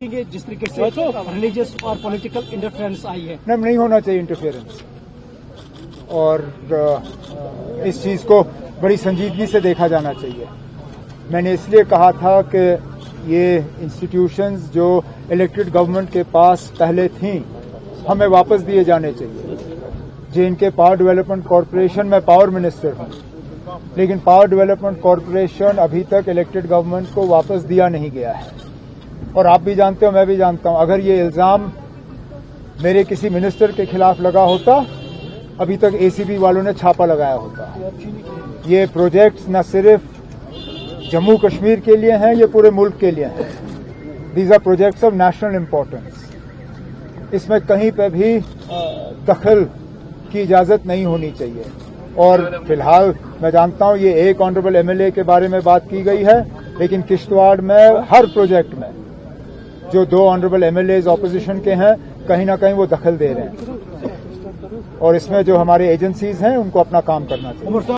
जिस तरीके से रिलीजियस और पॉलिटिकल इंटरफेरेंस आई है, नहीं होना चाहिए इंटरफेरेंस, और इस चीज को बड़ी संजीदगी से देखा जाना चाहिए। मैंने इसलिए कहा था कि ये इंस्टीट्यूशंस जो इलेक्टेड गवर्नमेंट के पास पहले थीं हमें वापस दिए जाने चाहिए। जे&के पावर डेवलपमेंट कॉरपोरेशन में पावर मिनिस्टर हूं, लेकिन पावर डेवलपमेंट कॉरपोरेशन अभी तक इलेक्टेड गवर्नमेंट को वापस दिया नहीं गया है। और आप भी जानते हो, मैं भी जानता हूं, अगर ये इल्जाम मेरे किसी मिनिस्टर के खिलाफ लगा होता, अभी तक एसीबी वालों ने छापा लगाया होता। ये प्रोजेक्ट्स न सिर्फ जम्मू कश्मीर के लिए हैं, ये पूरे मुल्क के लिए हैं। These are projects of national importance. इसमें कहीं पे भी दखल की इजाजत नहीं होनी चाहिए। और फिलहाल मैं जानता हूं ये एक ऑनरेबल एमएलए के बारे में बात की गई है, लेकिन किश्तवाड़ में हर प्रोजेक्ट में जो 2 ऑनरेबल एमएलएज ऑपोजिशन के हैं, कहीं ना कहीं वो दखल दे रहे हैं, और इसमें जो हमारे एजेंसीज हैं उनको अपना काम करना चाहिए।